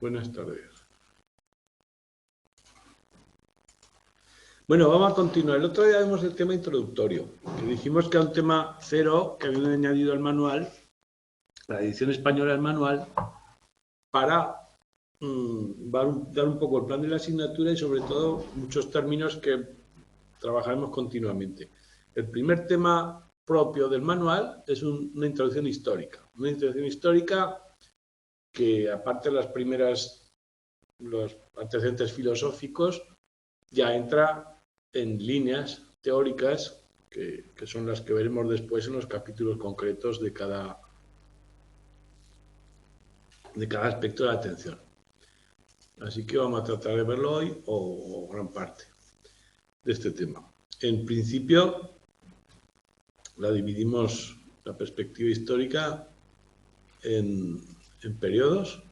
Buenas tardes. Bueno, vamos a continuar. El otro día vimos el tema introductorio, que dijimos que era un tema cero que habían añadido al manual, la edición española del manual, para dar un poco el plan de la asignatura y sobre todo muchos términos que trabajaremos continuamente. El primer tema propio del manual es una introducción histórica. Una introducción histórica que, aparte de los antecedentes filosóficos, ya entra en líneas teóricas que son las que veremos después en los capítulos concretos de cada aspecto de la atención. Así que vamos a tratar de verlo hoy o gran parte de este tema. En principio, la dividimos la perspectiva histórica en periodos.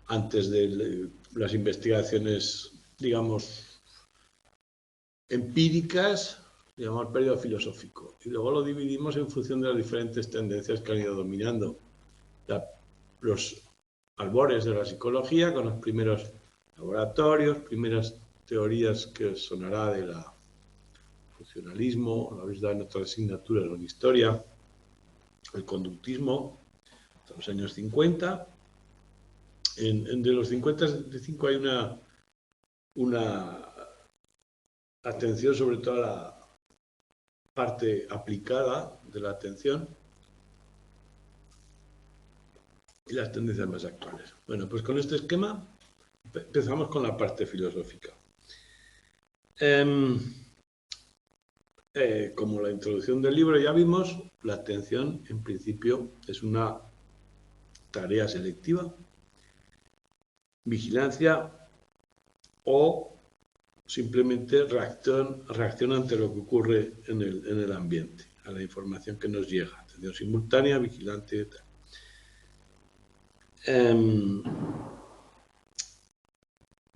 Antes de las investigaciones, digamos, empíricas, llamamos periodo filosófico, y luego lo dividimos en función de las diferentes tendencias que han ido dominando los albores de la psicología, con los primeros laboratorios, primeras teorías que sonará de la funcionalismo, lo habéis dado en otras asignaturas o en historia, el conductismo, hasta los años 50. De los 55 hay una atención sobre todo a la parte aplicada de la atención y las tendencias más actuales. Bueno, pues con este esquema empezamos con la parte filosófica. Como la introducción del libro ya vimos, la atención en principio es una tarea selectiva, vigilancia o simplemente reacción ante lo que ocurre en el ambiente, a la información que nos llega. Atención simultánea, vigilante y tal.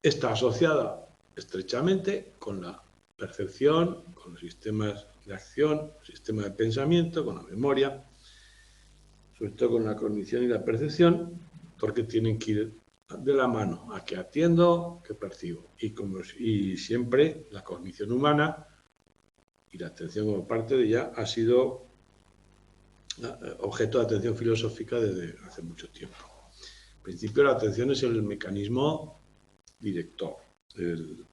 Está asociada estrechamente con la percepción, con los sistemas de acción, el sistema de pensamiento, con la memoria, sobre todo con la cognición y la percepción, porque tienen que ir de la mano a qué atiendo, qué percibo. Y siempre la cognición humana y la atención como parte de ella ha sido objeto de atención filosófica desde hace mucho tiempo. En principio, la atención es el mecanismo director, el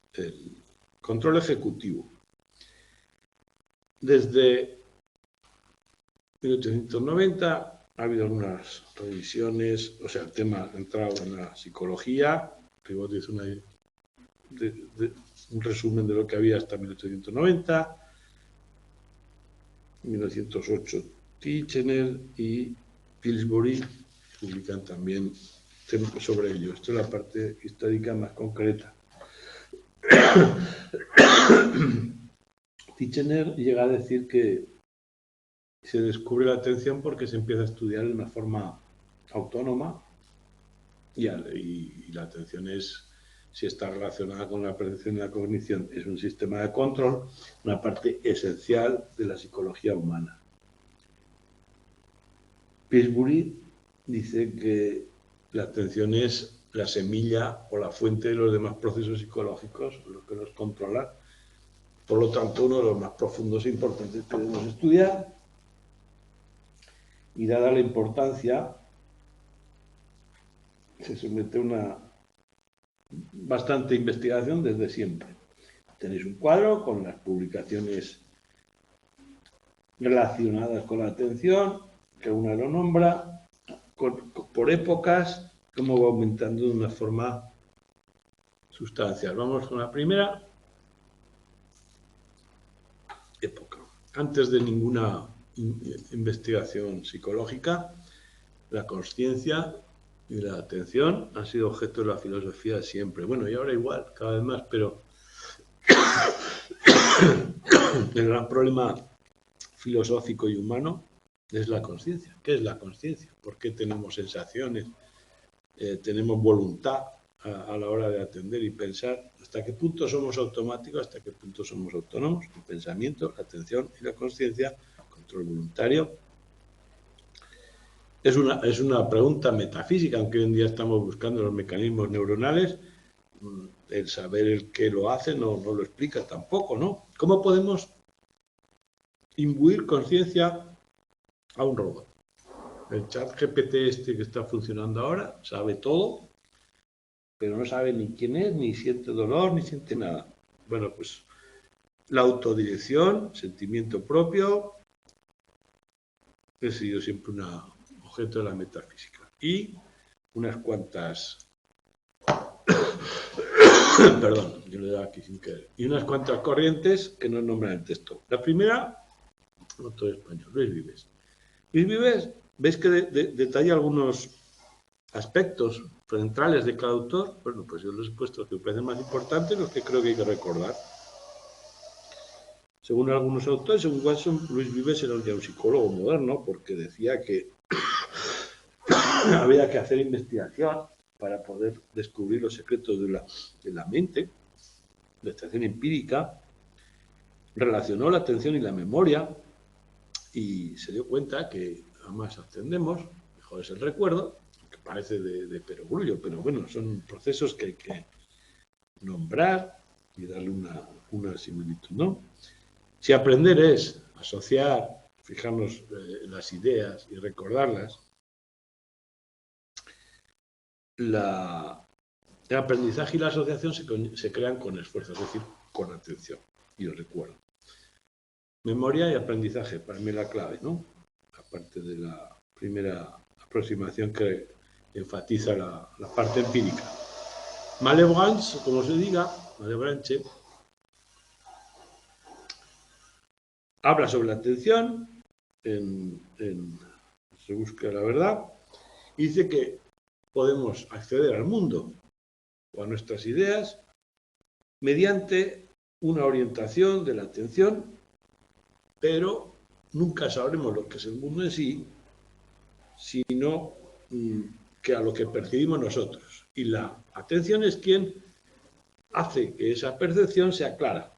control ejecutivo. Desde 1890 ha habido algunas revisiones, o sea, el tema ha entrado en la psicología. Ribot hizo un resumen de lo que había hasta 1890. En 1908 Titchener y Pillsbury publican también sobre ello. Esto es la parte histórica más concreta. Titchener llega a decir que se descubre la atención porque se empieza a estudiar de una forma autónoma y la atención si está relacionada con la percepción y la cognición, es un sistema de control, una parte esencial de la psicología humana. Pillsbury dice que la atención es la semilla o la fuente de los demás procesos psicológicos, lo que los controla. Por lo tanto, uno de los más profundos e importantes que debemos estudiar. Y dada la importancia, se somete a una bastante investigación desde siempre. Tenéis un cuadro con las publicaciones relacionadas con la atención, que una lo nombra, por épocas, cómo va aumentando de una forma sustancial. Vamos con la primera época. Antes de ninguna investigación psicológica, la consciencia y la atención han sido objeto de la filosofía siempre. Bueno, y ahora igual, cada vez más, pero el gran problema filosófico y humano es la consciencia. ¿Qué es la consciencia? ¿Por qué tenemos sensaciones? ¿Tenemos voluntad a la hora de atender y pensar? ¿Hasta qué punto somos automáticos? ¿Hasta qué punto somos autónomos? El pensamiento, la atención y la consciencia, control voluntario. es una pregunta metafísica, aunque hoy en día estamos buscando los mecanismos neuronales. El saber el que lo hace no lo explica tampoco, ¿no? ¿Cómo podemos imbuir conciencia a un robot? El chat GPT este que está funcionando ahora sabe todo, pero no sabe ni quién es, ni siente dolor, ni siente nada. Bueno, pues la autodirección, sentimiento propio, ha sido siempre un objeto de la metafísica. Y unas cuantas... Perdón, yo le he dado aquí sin querer. Y unas cuantas corrientes que no nombran el texto. La primera, autor español, Luis Vives. Luis Vives, ¿veis que detalla algunos aspectos centrales de cada autor? Bueno, pues yo los he puesto los que me parecen más importantes, los que creo que hay que recordar. Según algunos autores, según Watson, Luis Vives era ya un psicólogo moderno porque decía que había que hacer investigación para poder descubrir los secretos de la mente, la investigación empírica, relacionó la atención y la memoria y se dio cuenta que a más ascendemos, mejor es el recuerdo, que parece de perogrullo, pero bueno, son procesos que hay que nombrar y darle una similitud, ¿no? Si aprender es asociar, fijarnos las ideas y recordarlas, el aprendizaje y la asociación se crean con esfuerzo, es decir, con atención y el recuerdo. Memoria y aprendizaje, para mí la clave, ¿no? Aparte de la primera aproximación que enfatiza la parte empírica. Malevolence, como se diga, Malebranche, habla sobre la atención, se busca la verdad, y dice que podemos acceder al mundo o a nuestras ideas mediante una orientación de la atención, pero nunca sabremos lo que es el mundo en sí, sino que a lo que percibimos nosotros. Y la atención es quien hace que esa percepción sea clara.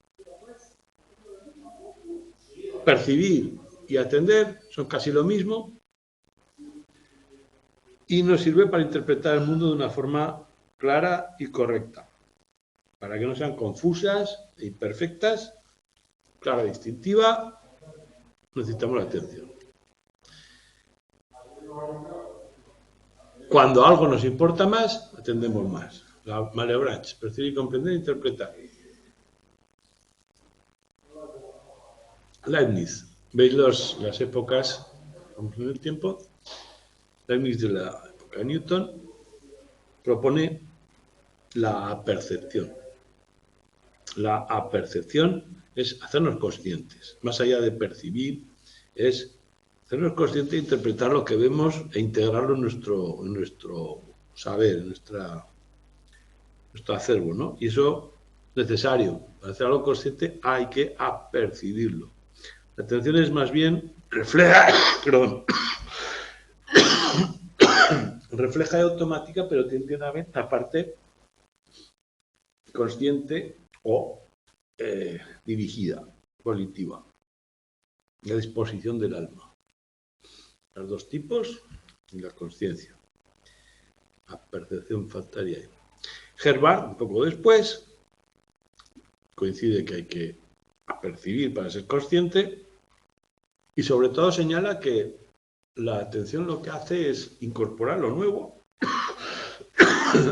Percibir y atender son casi lo mismo y nos sirve para interpretar el mundo de una forma clara y correcta, para que no sean confusas e imperfectas, clara e distintiva, necesitamos la atención. Cuando algo nos importa más, atendemos más. La Malebranche, percibir, comprender e interpretar. Leibniz, ¿veis las épocas? Vamos en el tiempo. Leibniz de la época de Newton propone la apercepción. La apercepción es hacernos conscientes. Más allá de percibir, es hacernos conscientes e interpretar lo que vemos e integrarlo en nuestro saber, en nuestro acervo, ¿no? Y eso es necesario. Para hacer algo consciente hay que apercibirlo. La atención es más bien refleja y automática, pero tiene una vez la parte consciente o dirigida, volitiva, la disposición del alma. Los dos tipos y la consciencia. La percepción faltaría ahí. Herbart, un poco después, coincide que hay que apercibir para ser consciente y sobre todo señala que la atención lo que hace es incorporar lo nuevo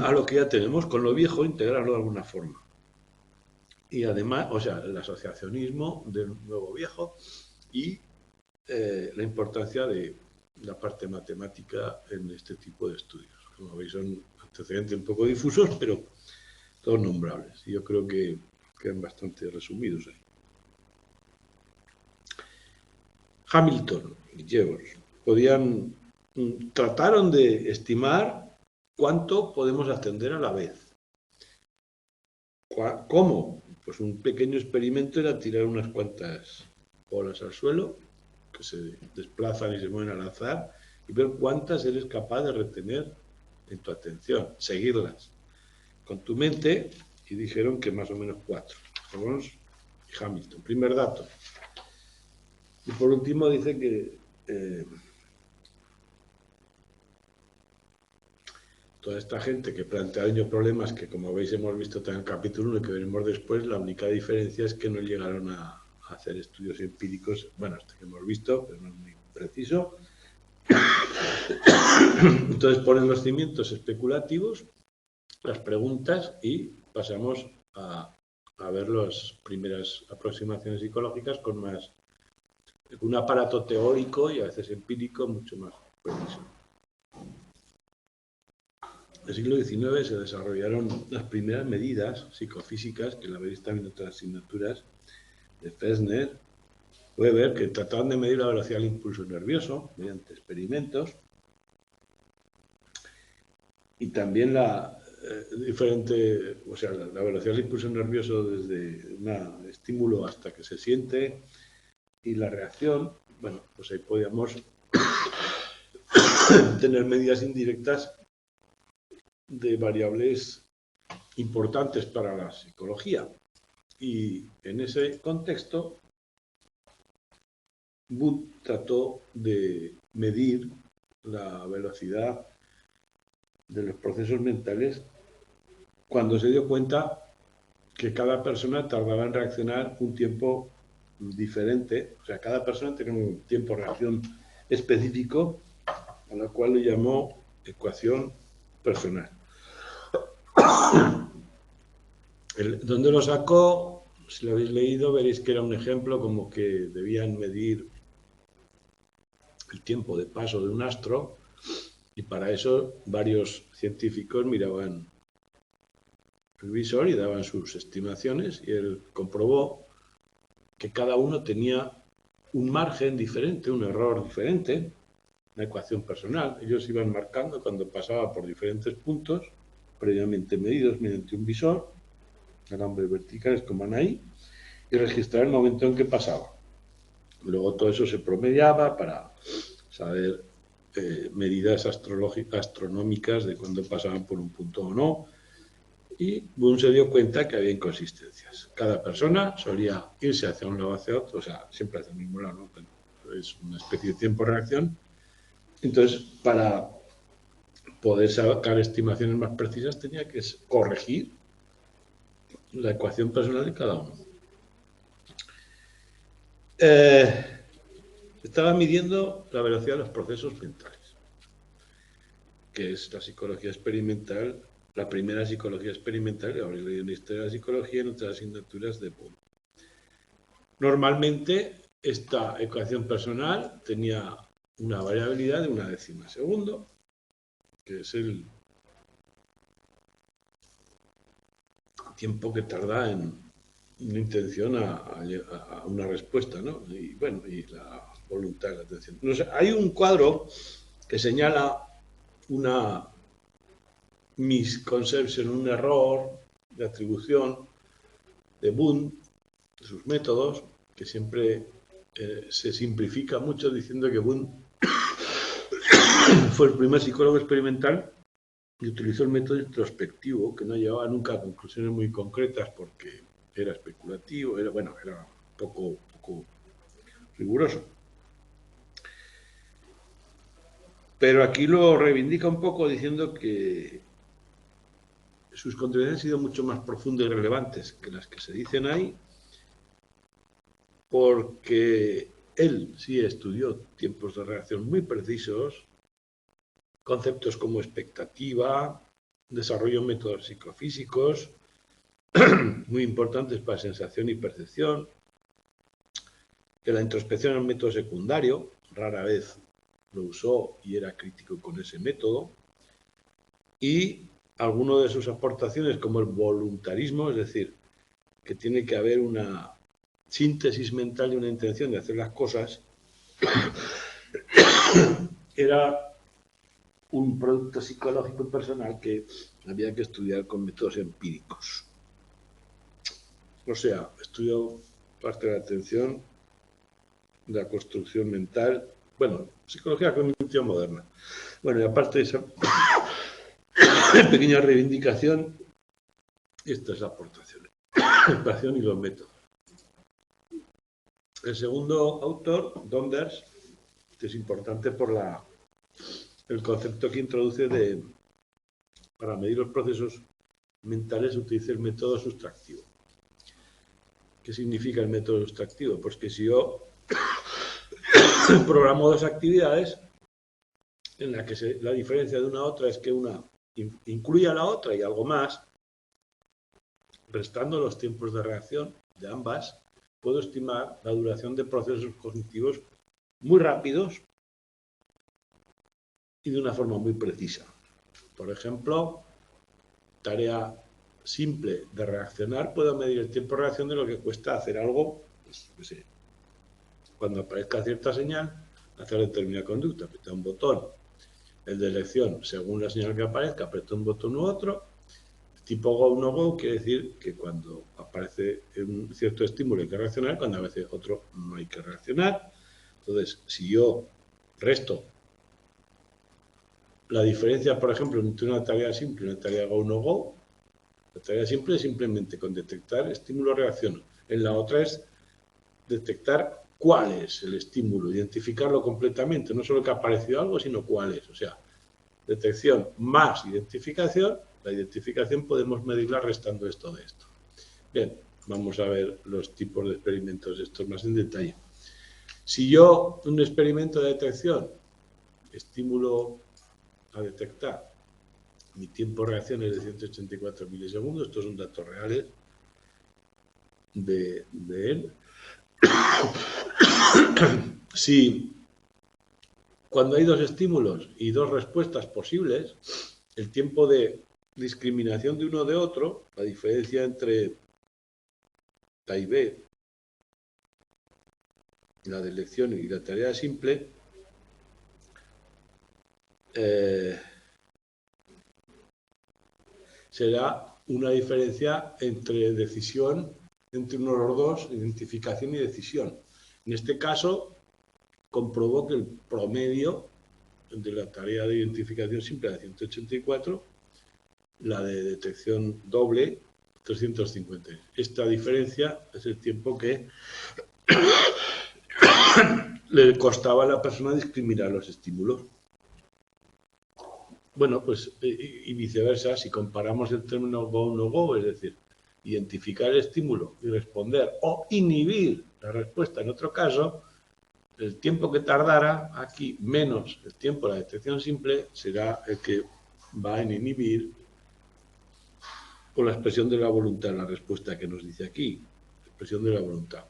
a lo que ya tenemos, con lo viejo integrarlo de alguna forma. Y además, o sea, el asociacionismo del nuevo viejo y la importancia de la parte matemática en este tipo de estudios. Como veis, son antecedentes un poco difusos, pero todos nombrables. Y yo creo que quedan bastante resumidos ahí. Hamilton y Jevons trataron de estimar cuánto podemos atender a la vez. ¿Cómo? Pues un pequeño experimento era tirar unas cuantas bolas al suelo que se desplazan y se mueven al azar y ver cuántas eres capaz de retener en tu atención, seguirlas con tu mente, y dijeron que más o menos 4. Jevons y Hamilton. Primer dato. Y por último dice que toda esta gente que plantea problemas que, como veis, hemos visto también en el capítulo 1 y que veremos después, la única diferencia es que no llegaron a hacer estudios empíricos, bueno, este que hemos visto, pero no es muy preciso. Entonces ponen los cimientos especulativos, las preguntas, y pasamos a ver las primeras aproximaciones psicológicas con un aparato teórico y a veces empírico mucho más preciso. En el siglo XIX se desarrollaron las primeras medidas psicofísicas, que la veis también en otras asignaturas, de Fechner, Weber, que trataban de medir la velocidad del impulso nervioso mediante experimentos, y también la velocidad del impulso nervioso desde un estímulo hasta que se siente, y la reacción. Bueno, pues ahí podíamos tener medidas indirectas de variables importantes para la psicología. Y en ese contexto, Wundt trató de medir la velocidad de los procesos mentales cuando se dio cuenta que cada persona tardaba en reaccionar un tiempo diferente. O sea, cada persona tenía un tiempo de reacción específico, a la cual le llamó ecuación personal. ¿Dónde lo sacó? Si lo habéis leído, veréis que era un ejemplo como que debían medir el tiempo de paso de un astro, y para eso varios científicos miraban el visor y daban sus estimaciones, y él comprobó que cada uno tenía un margen diferente, un error diferente, una ecuación personal. Ellos iban marcando cuando pasaba por diferentes puntos previamente medidos mediante un visor, alambres verticales como van ahí, y registrar el momento en que pasaba. Luego todo eso se promediaba para saber medidas astronómicas de cuando pasaban por un punto o no, y Wundt se dio cuenta que había inconsistencias. Cada persona solía irse hacia un lado o hacia otro, o sea, siempre hacia el mismo lado, ¿no? Pero es una especie de tiempo-reacción. Entonces, para poder sacar estimaciones más precisas, tenía que corregir la ecuación personal de cada uno. Estaba midiendo la velocidad de los procesos mentales, que es la psicología experimental, la primera psicología experimental, que habréis leído en la historia de la psicología en otras asignaturas de Wundt. Normalmente, esta ecuación personal tenía una variabilidad de 1/10 segundo, que es el tiempo que tarda en una intención a una respuesta, ¿no? Y bueno, y la voluntad de la atención. No sé, hay un cuadro que señala una misconception, un error de atribución de Wundt, de sus métodos, que siempre se simplifica mucho diciendo que Wundt fue el primer psicólogo experimental y utilizó el método introspectivo, que no llevaba nunca a conclusiones muy concretas porque era especulativo, era poco riguroso. Pero aquí lo reivindica un poco diciendo que sus contribuciones han sido mucho más profundas y relevantes que las que se dicen ahí, porque él sí estudió tiempos de reacción muy precisos, conceptos como expectativa, desarrolló métodos psicofísicos muy importantes para sensación y percepción, que la introspección era un método secundario, rara vez lo usó y era crítico con ese método, y algunas de sus aportaciones como el voluntarismo, es decir, que tiene que haber una síntesis mental y una intención de hacer las cosas, era un producto psicológico y personal que había que estudiar con métodos empíricos. O sea, estudió parte de la atención, de la construcción mental, bueno, psicología cognitiva moderna. Bueno, y aparte de esa pequeña reivindicación, estas aportaciones, la ecuación y los métodos. El segundo autor, Donders, que es importante por el concepto que introduce de para medir los procesos mentales utilice el método sustractivo. ¿Qué significa el método sustractivo? Pues que si yo programo dos actividades en las que la diferencia de una a otra es que una incluye a la otra y algo más, restando los tiempos de reacción de ambas, puedo estimar la duración de procesos cognitivos muy rápidos y de una forma muy precisa. Por ejemplo, tarea simple de reaccionar, puedo medir el tiempo de reacción de lo que cuesta hacer algo, pues, no sé, cuando aparezca cierta señal, hacer determinada conducta, apretar un botón. El de elección, según la señal que aparezca, apretar un botón u otro. Tipo go, no go, quiere decir que cuando aparece un cierto estímulo hay que reaccionar, cuando aparece otro no hay que reaccionar. Entonces, si yo resto la diferencia, por ejemplo, entre una tarea simple y una tarea go, no go, la tarea simple es simplemente con detectar estímulo reacción. En la otra es detectar cuál es el estímulo, identificarlo completamente, no solo que ha aparecido algo, sino cuál es. O sea, detección más identificación. La identificación podemos medirla restando esto de esto. Bien, vamos a ver los tipos de experimentos estos más en detalle. Si yo, un experimento de detección, estímulo a detectar, mi tiempo de reacción es de 184 milisegundos, estos son datos reales de él. Si cuando hay dos estímulos y dos respuestas posibles, el tiempo de discriminación de uno de otro, la diferencia entre A y B, la de elección y la tarea simple, será una diferencia entre decisión, entre uno de los dos, identificación y decisión. En este caso, comprobó que el promedio de la tarea de identificación simple era 184, la de detección doble 350. Esta diferencia es el tiempo que le costaba a la persona discriminar los estímulos. Bueno, pues y viceversa, si comparamos el término go, no go, es decir, identificar el estímulo y responder o inhibir la respuesta en otro caso, el tiempo que tardara aquí menos el tiempo de la detección simple será el que va a inhibir con la expresión de la voluntad, la respuesta que nos dice aquí, la expresión de la voluntad.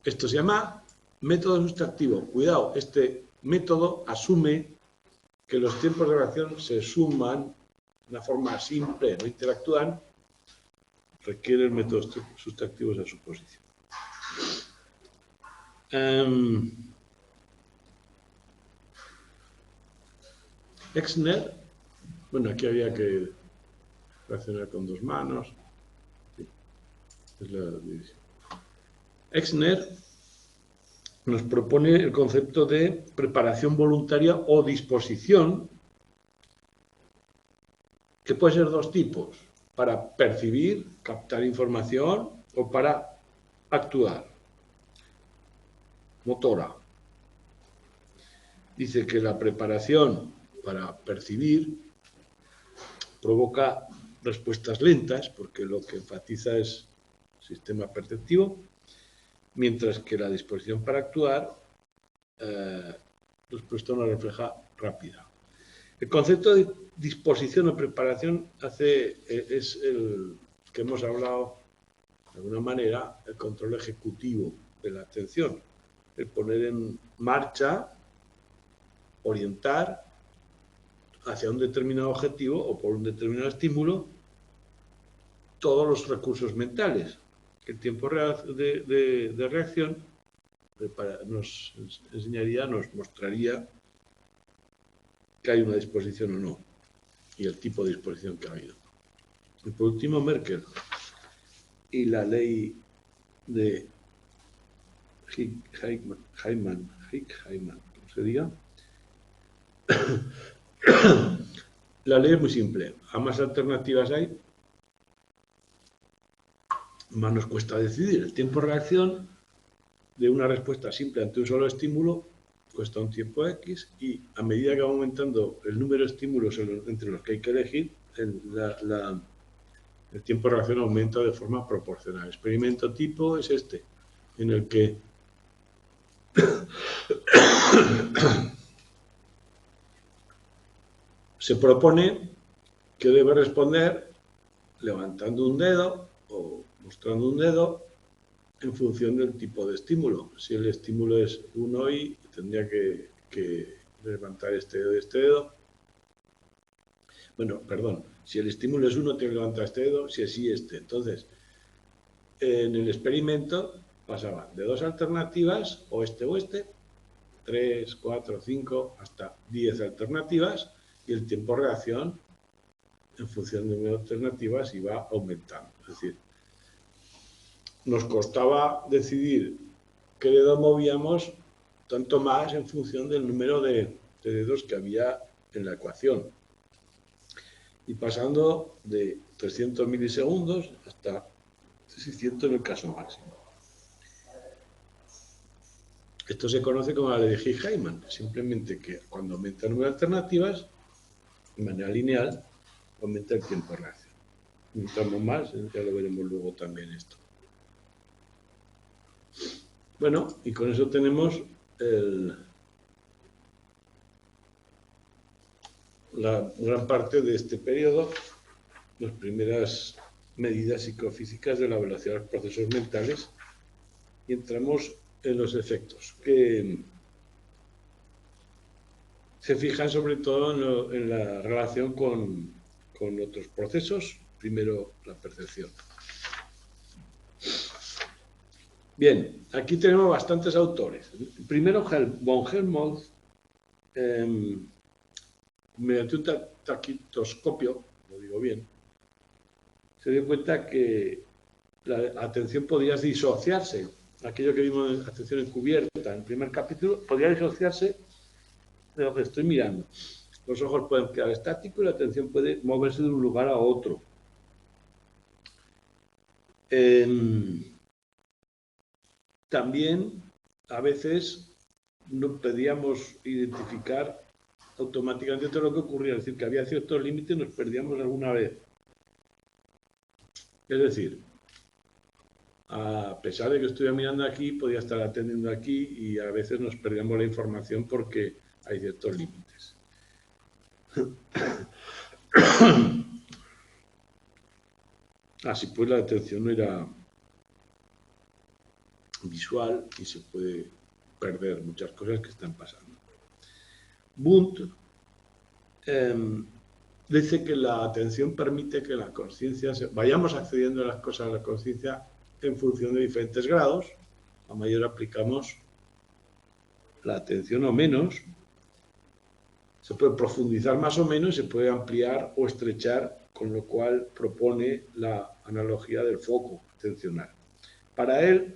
Esto se llama método sustractivo. Cuidado, este método asume que los tiempos de reacción se suman de una forma simple, no interactúan, requieren métodos sustractivos a su posición. Exner, bueno, aquí había que reaccionar con dos manos. Es la división. Exner nos propone el concepto de preparación voluntaria o disposición, que puede ser dos tipos, para percibir, captar información o para actuar, motora. Dice que la preparación para percibir provoca respuestas lentas, porque lo que enfatiza es el sistema perceptivo, mientras que la disposición para actuar, respuesta no refleja rápida. El concepto de disposición o preparación es el que hemos hablado de alguna manera, el control ejecutivo de la atención, el poner en marcha, orientar hacia un determinado objetivo o por un determinado estímulo todos los recursos mentales. El tiempo de reacción nos enseñaría, nos mostraría que hay una disposición o no y el tipo de disposición que ha habido. Y por último, Merkel y la ley de Hickman, ¿cómo se diga? La ley es muy simple. A más alternativas hay, más nos cuesta decidir. El tiempo de reacción de una respuesta simple ante un solo estímulo cuesta un tiempo X, y a medida que va aumentando el número de estímulos entre los que hay que elegir, el tiempo de reacción aumenta de forma proporcional. El experimento tipo es este, en el que se propone que debe responder levantando un dedo o mostrando un dedo en función del tipo de estímulo. Si el estímulo es 1i, tendría que levantar este dedo. Bueno, perdón, si el estímulo es 1, tiene que levantar este dedo, si es sí, este. Entonces, en el experimento pasaban de 2 alternativas, oeste, 3, 4, 5, hasta 10 alternativas, y el tiempo de reacción, en función del número de alternativas, iba aumentando. Es decir, nos costaba decidir qué dedo movíamos, tanto más en función del número de dedos que había en la ecuación. Y pasando de 300 milisegundos hasta 600 en el caso máximo. Esto se conoce como la ley de Higg-Hyman, simplemente que cuando aumenta el número de alternativas, de manera lineal, aumenta el tiempo de reacción. Necesitamos más, ya lo veremos luego también esto. Bueno, y con eso tenemos la gran parte de este periodo, las primeras medidas psicofísicas de la velocidad de los procesos mentales, y entramos en los efectos, que se fijan sobre todo en la relación con otros procesos. Primero, la percepción. Bien, aquí tenemos bastantes autores. Primero, von Helmholtz, mediante un taquitoscopio, lo digo bien, se dio cuenta que la atención podía disociarse. Aquello que vimos en atención encubierta en el primer capítulo, podía disociarse de lo que estoy mirando. Los ojos pueden quedar estáticos y la atención puede moverse de un lugar a otro. También, a veces, no podíamos identificar automáticamente todo lo que ocurría, es decir, que había ciertos límites y nos perdíamos alguna vez. Es decir, a pesar de que estuviera mirando aquí, podía estar atendiendo aquí y a veces nos perdíamos la información porque hay ciertos límites. Así pues, la atención no era visual y se puede perder muchas cosas que están pasando. Wundt dice que la atención permite que la conciencia vayamos accediendo a las cosas de la conciencia en función de diferentes grados. A mayor aplicamos la atención o menos, se puede profundizar más o menos, se puede ampliar o estrechar, con lo cual propone la analogía del foco atencional. Para él,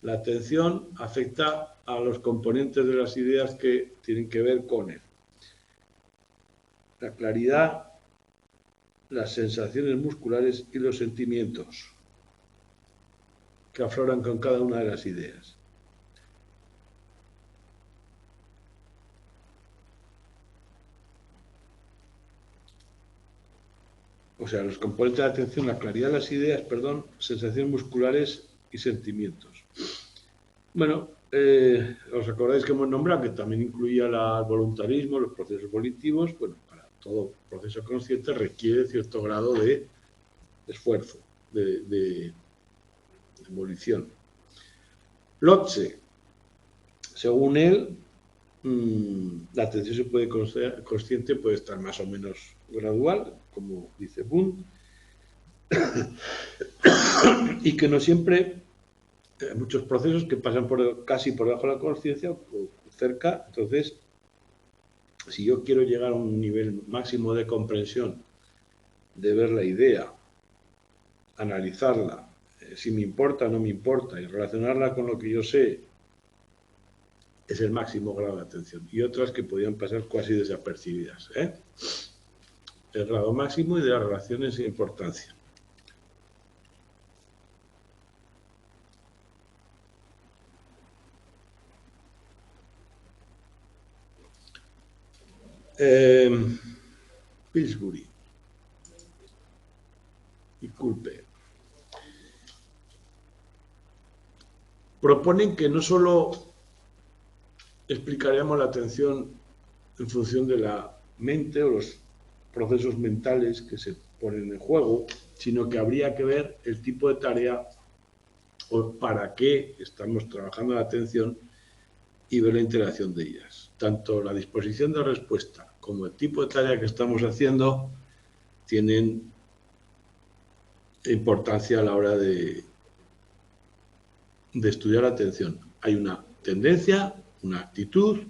la atención afecta a los componentes de las ideas que tienen que ver con él. La claridad, las sensaciones musculares y los sentimientos que afloran con cada una de las ideas. O sea, los componentes de la atención, la claridad de las ideas, sensaciones musculares y sentimientos. Bueno, os acordáis que hemos nombrado que también incluía el voluntarismo, los procesos volitivos. Bueno, para todo proceso consciente requiere cierto grado de esfuerzo, de volición. Lotze, según él, la atención se puede consciente, puede estar más o menos gradual, como dice Wundt, y que no siempre, hay muchos procesos que pasan casi por debajo de la conciencia o cerca. Entonces, si yo quiero llegar a un nivel máximo de comprensión, de ver la idea, analizarla, si me importa o no me importa, y relacionarla con lo que yo sé, es el máximo grado de atención. Y otras que podían pasar casi desapercibidas. El grado máximo y de las relaciones sin importancia. Pillsbury y Culpe proponen que no solo explicaríamos la atención en función de la mente o los procesos mentales que se ponen en juego, sino que habría que ver el tipo de tarea o para qué estamos trabajando la atención y ver la interacción de ellas. Tanto la disposición de respuesta como el tipo de tarea que estamos haciendo tienen importancia a la hora de estudiar la atención. Hay una tendencia, una actitud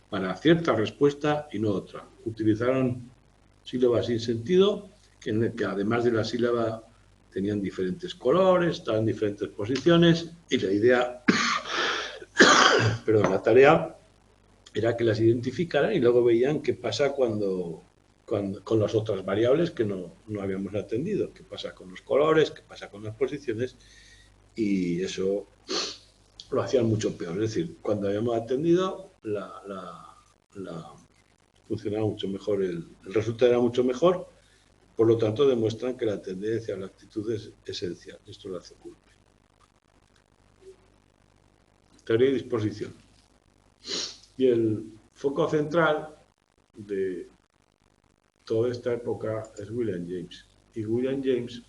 para cierta respuesta y no otra. Utilizaron sílabas sin sentido, que además de la sílaba tenían diferentes colores, estaban en diferentes posiciones, y la idea, perdón, la tarea era que las identificaran y luego veían qué pasa con las otras variables que no habíamos atendido, qué pasa con los colores, qué pasa con las posiciones, y eso lo hacían mucho peor. Es decir, cuando habíamos atendido, funcionaba mucho mejor, el resultado era mucho mejor, por lo tanto demuestran que la tendencia a la actitud es esencial. Esto lo hace Culpe. Teoría y disposición. Y el foco central de toda esta época es William James. Y William James,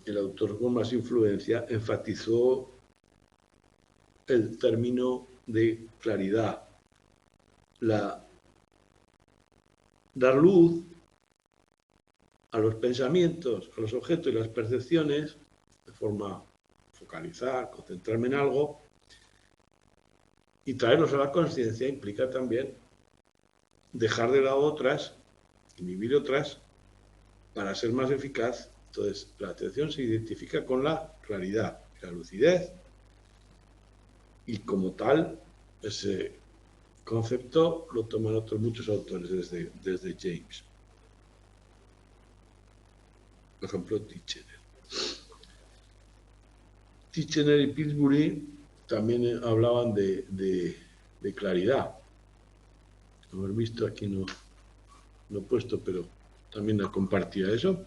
el autor con más influencia, enfatizó el término de claridad, dar luz a los pensamientos, a los objetos y las percepciones, de forma focalizar, concentrarme en algo, y traerlos a la conciencia implica también dejar de lado otras, inhibir otras, para ser más eficaz. Entonces, la atención se identifica con la claridad, la lucidez, y como tal, ese concepto lo toman muchos autores desde James. Por ejemplo, Titchener y Pillsbury también hablaban de claridad. Lo hemos visto aquí, no he puesto, pero también compartía eso.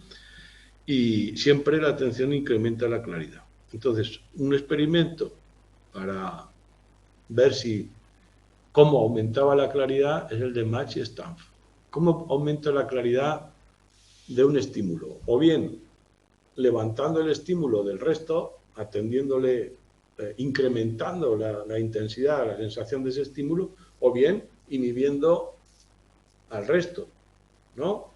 Y siempre la atención incrementa la claridad. Entonces, un experimento para ver cómo aumentaba la claridad es el de Match y Stanf. ¿Cómo aumenta la claridad de un estímulo? O bien levantando el estímulo del resto, atendiéndole, incrementando la intensidad, la sensación de ese estímulo, o bien inhibiendo al resto, ¿no?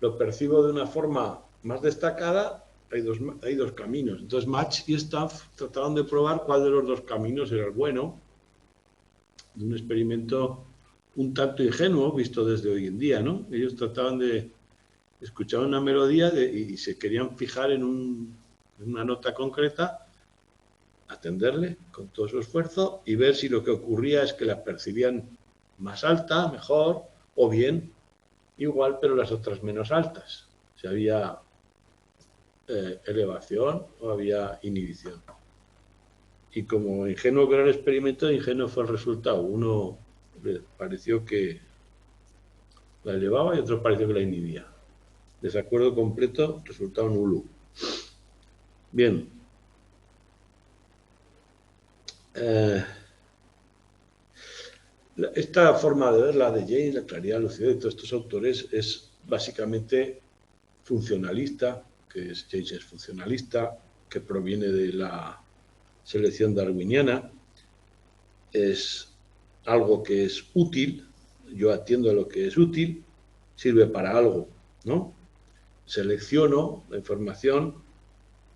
Lo percibo de una forma más destacada. Hay dos caminos. Entonces Match y Staff trataron de probar cuál de los dos caminos era el bueno, de un experimento un tanto ingenuo visto desde hoy en día, ¿no? Ellos trataban de escuchar una melodía y se querían fijar en una nota concreta, atenderle con todo su esfuerzo y ver si lo que ocurría es que la percibían más alta, mejor, o bien igual, pero las otras menos altas. Si había elevación o había inhibición. Y como ingenuo que era el experimento, ingenuo fue el resultado. Uno le pareció que la elevaba y otro pareció que la inhibía. Desacuerdo completo, resultado nulo. Bien. Esta forma de ver, la de James, la claridad, la lucidez de todos estos autores, es básicamente funcionalista, que James es funcionalista, que proviene de la selección darwiniana, es algo que es útil, yo atiendo a lo que es útil, sirve para algo, ¿no? Selecciono la información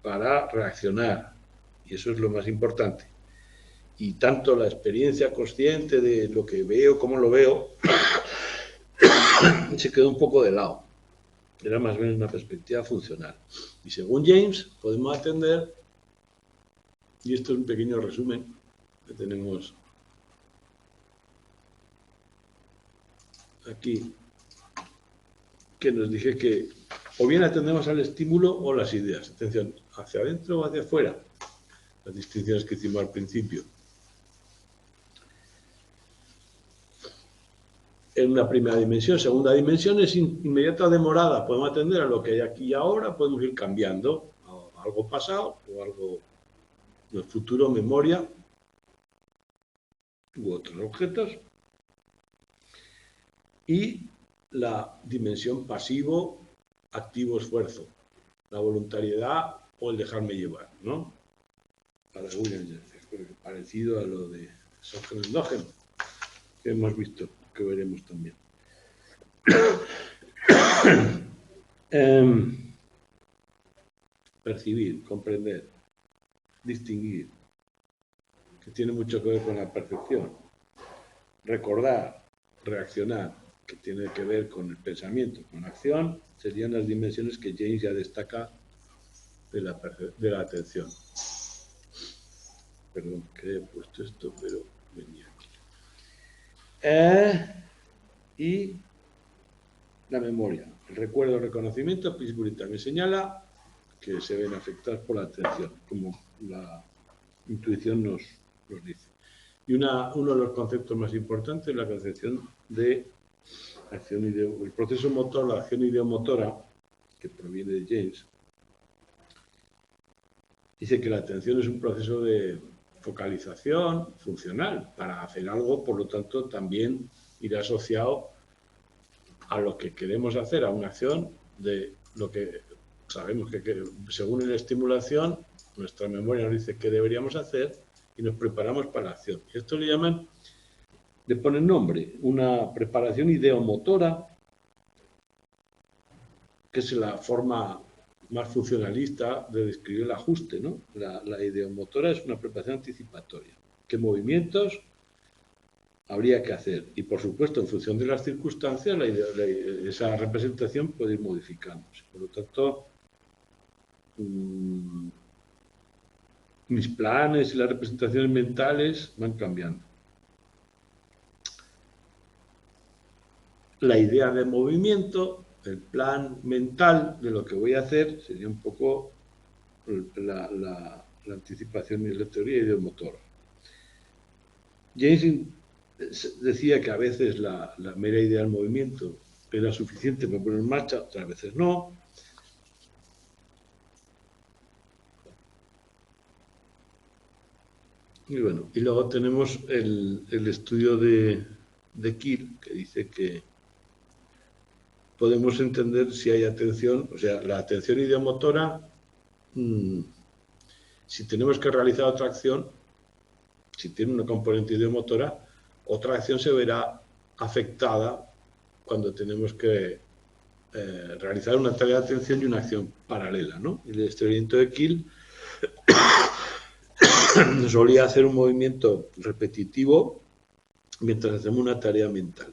para reaccionar, y eso es lo más importante. Y tanto la experiencia consciente de lo que veo, cómo lo veo, se quedó un poco de lado. Era más bien una perspectiva funcional. Y según James, podemos atender, y esto es un pequeño resumen que tenemos aquí, que nos dije que o bien atendemos al estímulo o las ideas. Atención, hacia adentro o hacia afuera. Las distinciones que hicimos al principio. en una primera dimensión. Segunda dimensión es inmediata demorada. Podemos atender a lo que hay aquí y ahora, podemos ir cambiando a algo pasado o algo del futuro, memoria u otros objetos. Y la dimensión pasivo, activo, esfuerzo, la voluntariedad o el dejarme llevar, ¿no? Para William James, parecido a lo de exógeno endógeno, que hemos visto, que veremos también. Percibir, comprender, distinguir, que tiene mucho que ver con la percepción. Recordar, reaccionar, que tiene que ver con el pensamiento, con la acción, serían las dimensiones que James ya destaca de la atención. Perdón, que he puesto esto, pero venía aquí. Y la memoria, el recuerdo, el reconocimiento. Pillsbury también señala que se ven afectadas por la atención, como la intuición nos dice. Y uno de los conceptos más importantes es la concepción de acción el proceso motor, la acción ideomotora, que proviene de James. Dice que la atención es un proceso de focalización funcional para hacer algo, por lo tanto también irá asociado a lo que queremos hacer, a una acción de lo que sabemos que según la estimulación, nuestra memoria nos dice qué deberíamos hacer y nos preparamos para la acción. Y esto le ponen nombre, una preparación ideomotora, que es la forma más funcionalista de describir el ajuste, ¿no? La ideomotora es una preparación anticipatoria. ¿Qué movimientos habría que hacer? Y, por supuesto, en función de las circunstancias, esa representación puede ir modificándose. Por lo tanto, mis planes y las representaciones mentales van cambiando. La idea de movimiento, el plan mental de lo que voy a hacer, sería un poco la anticipación y la teoría ideomotora. James decía que a veces la mera idea del movimiento era suficiente para poner en marcha, otras veces no. Y bueno, y luego tenemos el estudio de Kiel, que dice que podemos entender si hay atención, o sea, la atención ideomotora, si tenemos que realizar otra acción, si tiene una componente ideomotora, otra acción se verá afectada cuando tenemos que realizar una tarea de atención y una acción paralela, ¿no? El experimento de Kiel solía hacer un movimiento repetitivo mientras hacemos una tarea mental,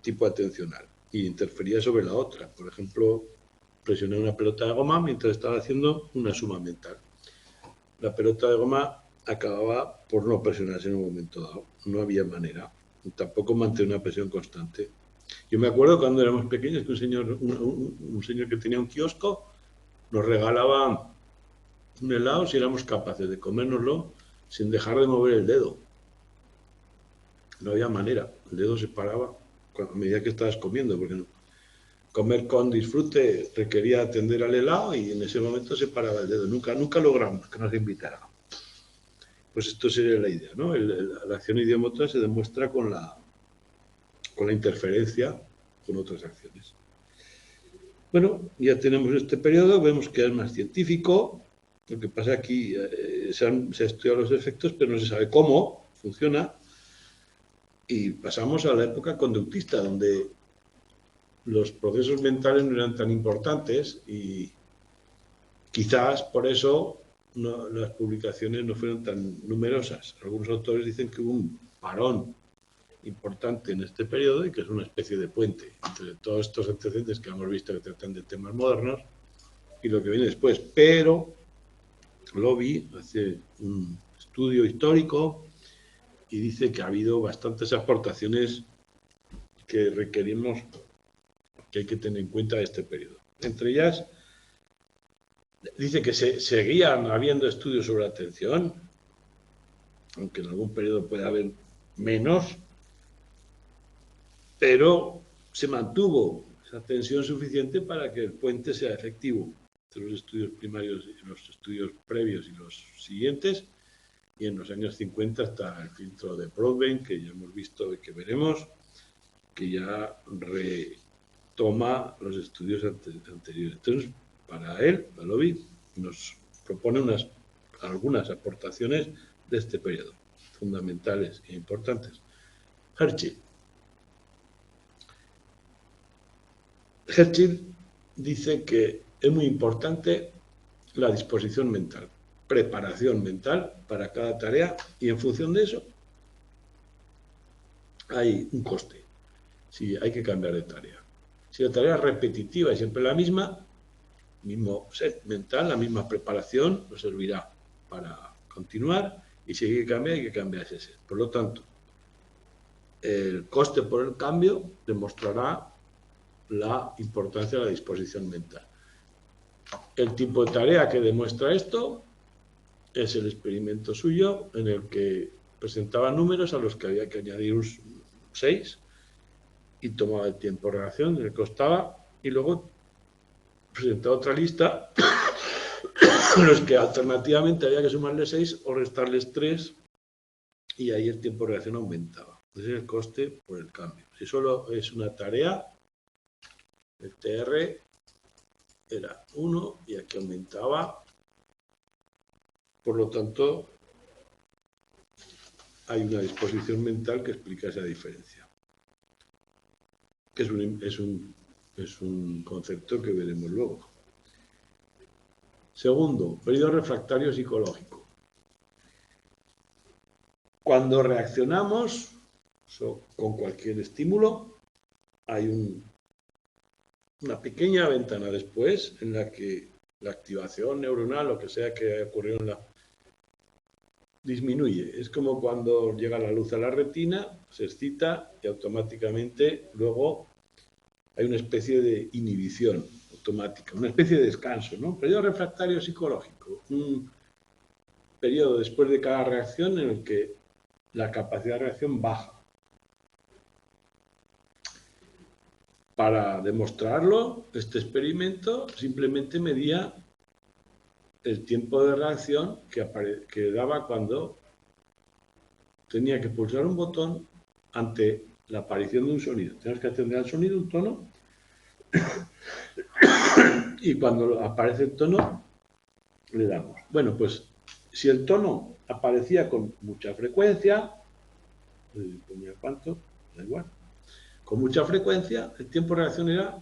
tipo atencional, y interfería sobre la otra. Por ejemplo, presionar una pelota de goma mientras estaba haciendo una suma mental. La pelota de goma acababa por no presionarse en un momento dado. No había manera. Tampoco mantener una presión constante. Yo me acuerdo cuando éramos pequeños que un señor que tenía un kiosco nos regalaba un helado si éramos capaces de comérnoslo sin dejar de mover el dedo. No había manera. El dedo se paraba a medida que estabas comiendo, porque comer con disfrute requería atender al helado y en ese momento se paraba el dedo. Nunca logramos que nos invitara. Pues esto sería la idea, ¿no? La acción ideomotora se demuestra con la interferencia con otras acciones. Bueno, ya tenemos este periodo, vemos que es más científico. Lo que pasa aquí, se han estudiado los efectos, pero no se sabe cómo funciona. Y pasamos a la época conductista, donde los procesos mentales no eran tan importantes y quizás por eso las publicaciones no fueron tan numerosas. Algunos autores dicen que hubo un parón importante en este periodo y que es una especie de puente entre todos estos antecedentes que hemos visto que tratan de temas modernos y lo que viene después. Pero Lobby hace un estudio histórico y dice que ha habido bastantes aportaciones que requerimos, que hay que tener en cuenta de este periodo. Entre ellas, dice que seguían habiendo estudios sobre la atención, aunque en algún periodo puede haber menos, pero se mantuvo esa tensión suficiente para que el puente sea efectivo entre los estudios primarios y los estudios previos y los siguientes. Y en los años 50 está el filtro de Broadbent, que ya hemos visto y que veremos, que ya retoma los estudios anteriores. Entonces, para él, Valovi, nos propone algunas aportaciones de este periodo, fundamentales e importantes. Herschel dice que es muy importante la disposición mental, preparación mental para cada tarea, y en función de eso hay un coste, si hay que cambiar de tarea. Si la tarea es repetitiva y siempre la misma, mismo set mental, la misma preparación nos servirá para continuar, y si hay que cambiar ese set. Por lo tanto, el coste por el cambio demostrará la importancia de la disposición mental. El tipo de tarea que demuestra esto es el experimento suyo, en el que presentaba números a los que había que añadir un 6 y tomaba el tiempo de reacción, le costaba, y luego presentaba otra lista en los que alternativamente había que sumarle 6 o restarles 3, y ahí el tiempo de reacción aumentaba. Ese es el coste por el cambio. Si solo es una tarea, el TR era 1 y aquí aumentaba. Por lo tanto, hay una disposición mental que explica esa diferencia. Es un concepto que veremos luego. Segundo, periodo refractario psicológico. Cuando reaccionamos con cualquier estímulo, hay una pequeña ventana después en la que la activación neuronal, lo que sea que ocurrió disminuye. Es como cuando llega la luz a la retina, se excita y automáticamente luego hay una especie de inhibición automática, una especie de descanso, ¿no? Periodo refractario psicológico, un periodo después de cada reacción en el que la capacidad de reacción baja. Para demostrarlo, este experimento simplemente medía el tiempo de reacción que daba cuando tenía que pulsar un botón ante la aparición de un sonido. Tenemos que atender al sonido, un tono, y cuando aparece el tono, le damos. Bueno, pues si el tono aparecía con mucha frecuencia, ponía cuánto, da igual, con mucha frecuencia, el tiempo de reacción era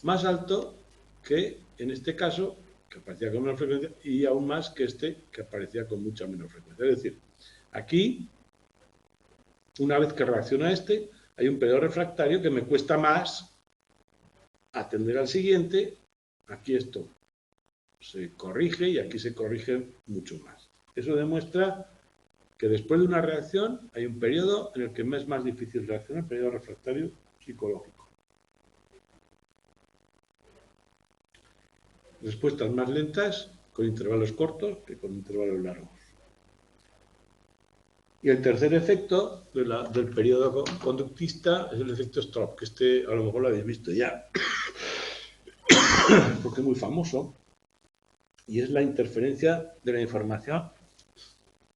más alto que, en este caso, que aparecía con menor frecuencia, y aún más que este, que aparecía con mucha menor frecuencia. Es decir, aquí, una vez que reacciona este, hay un periodo refractario que me cuesta más atender al siguiente. Aquí esto se corrige y aquí se corrige mucho más. Eso demuestra que después de una reacción hay un periodo en el que me es más difícil reaccionar, el periodo refractario psicológico. Respuestas más lentas con intervalos cortos que con intervalos largos. Y el tercer efecto del periodo conductista es el efecto Stroop, que a lo mejor lo habéis visto ya, porque es muy famoso, y es la interferencia de la información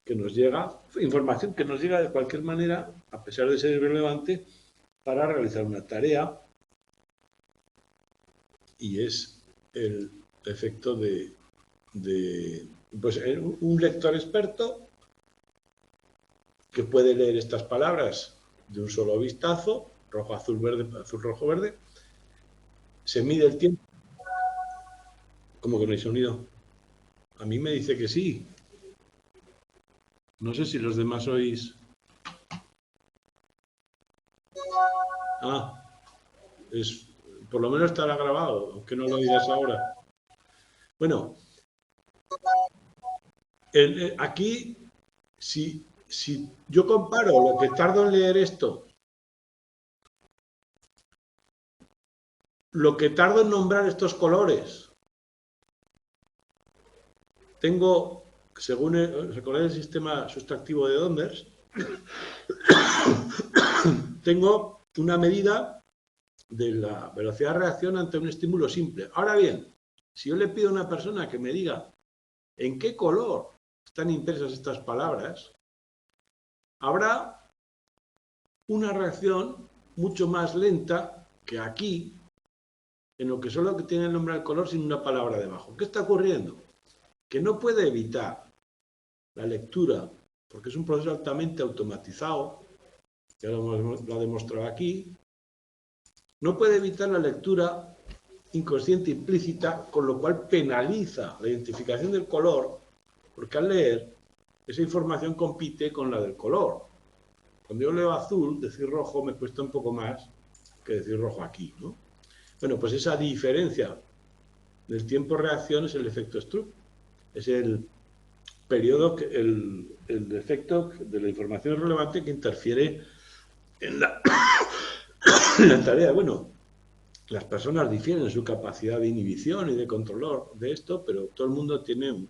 que nos llega, de cualquier manera, a pesar de ser irrelevante, para realizar una tarea, y es el efecto pues, un lector experto que puede leer estas palabras de un solo vistazo, rojo, azul, verde, azul, rojo, verde, se mide el tiempo. ¿Cómo que no hay sonido? A mí me dice que sí. No sé si los demás oís. Ah, por lo menos estará grabado, aunque no lo oigas ahora. Bueno, aquí, si yo comparo lo que tardo en leer esto, lo que tardo en nombrar estos colores, tengo, según recordáis el sistema sustractivo de Donders, tengo una medida de la velocidad de reacción ante un estímulo simple. Ahora bien, si yo le pido a una persona que me diga en qué color están impresas estas palabras, habrá una reacción mucho más lenta que aquí, en lo que solo tiene el nombre del color sin una palabra debajo. ¿Qué está ocurriendo? Que no puede evitar la lectura, porque es un proceso altamente automatizado, ya lo ha demostrado aquí, no puede evitar la lectura inconsciente implícita, con lo cual penaliza la identificación del color, porque al leer, esa información compite con la del color. Cuando yo leo azul, decir rojo me cuesta un poco más que decir rojo aquí, ¿no? Bueno, pues esa diferencia del tiempo-reacción es el efecto Stroop. Es el periodo, el efecto de la información relevante que interfiere en la, en la tarea. Bueno, las personas difieren en su capacidad de inhibición y de control de esto, pero todo el mundo tiene un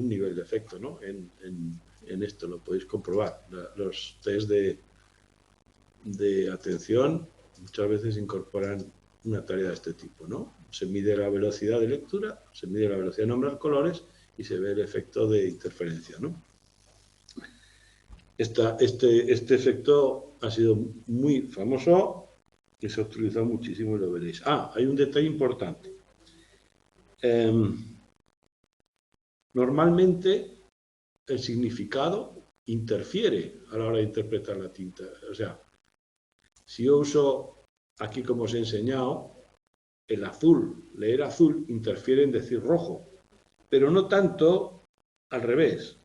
nivel de efecto, ¿no? En esto lo podéis comprobar. Los test de atención muchas veces incorporan una tarea de este tipo, ¿no? Se mide la velocidad de lectura, se mide la velocidad de nombrar colores y se ve el efecto de interferencia, ¿no? Este efecto ha sido muy famoso y se ha utilizado muchísimo y lo veréis. Hay un detalle importante. Normalmente el significado interfiere a la hora de interpretar la tinta. O sea, si yo uso aquí como os he enseñado, el azul, leer azul, interfiere en decir rojo, pero no tanto al revés.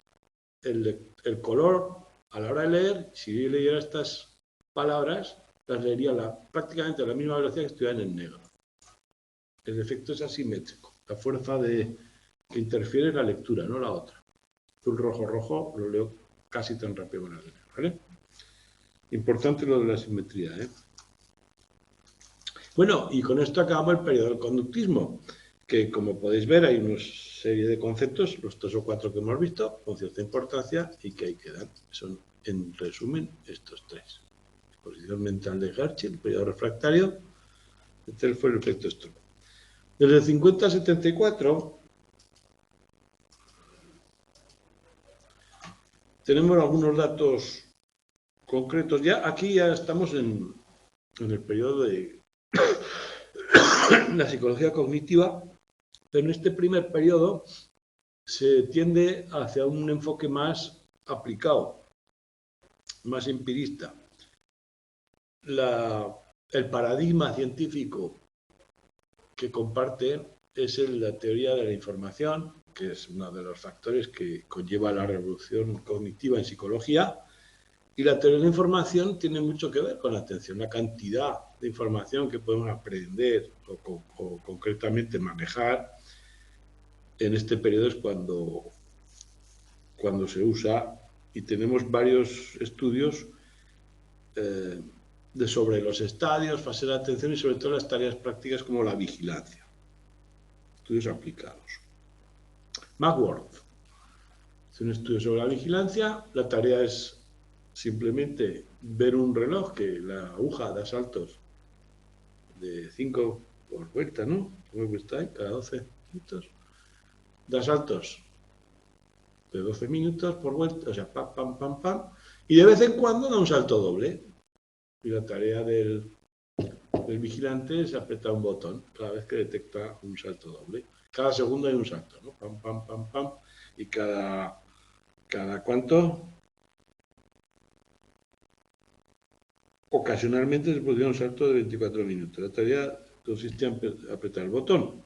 El color, a la hora de leer, si yo leyera estas palabras, las leería prácticamente a la misma velocidad que estuvieran en negro. El efecto es asimétrico. La fuerza que interfiere es la lectura, no la otra. Azul, rojo, rojo, lo leo casi tan rápido como la negro, ¿vale? Importante lo de la simetría, ¿eh? Bueno, y con esto acabamos el periodo del conductismo, que como podéis ver hay una serie de conceptos, los 3 o 4 que hemos visto, con cierta importancia y que ahí quedan. Son, en resumen, estos 3. Exposición mental de Hershey, el periodo refractario, este fue el efecto Stroop. Desde el 50 al 74 tenemos algunos datos concretos. Aquí ya estamos en el periodo de la psicología cognitiva, pero en este primer periodo se tiende hacia un enfoque más aplicado, más empirista. El paradigma científico que comparten es la teoría de la información, que es uno de los factores que conlleva la revolución cognitiva en psicología, y la teoría de la información tiene mucho que ver con la atención, la cantidad de información que podemos aprender o concretamente manejar en este periodo es cuando se usa, y tenemos varios estudios sobre los estadios, fases de atención y sobre todo las tareas prácticas como la vigilancia. Estudios aplicados. Macworth hace un estudio sobre la vigilancia. La tarea es simplemente ver un reloj que la aguja da saltos de 5 por vuelta, ¿no? ¿Cómo está ahí? Cada 12 minutos. Da saltos de 12 minutos por vuelta, o sea, pam, pam, pam, pam. Y de vez en cuando da un salto doble. Y la tarea del vigilante es apretar un botón cada vez que detecta un salto doble. Cada segundo hay un salto, ¿no? Pam, pam, pam, pam. Y cada ¿cuánto? Ocasionalmente se producía un salto de 24 minutos. La tarea consistía en apretar el botón.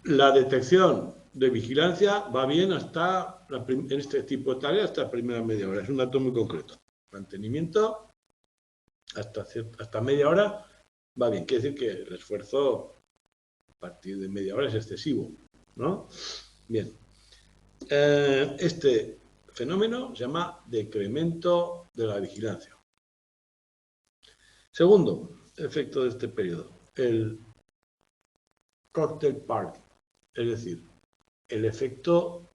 La detección de vigilancia va bien en este tipo de tarea hasta la primera media hora. Es un dato muy concreto. Mantenimiento hasta media hora va bien. Quiere decir que el esfuerzo a partir de media hora es excesivo, ¿no? Bien. Este fenómeno se llama decremento de la vigilancia. Segundo efecto de este periodo, el cocktail party, es decir, el efecto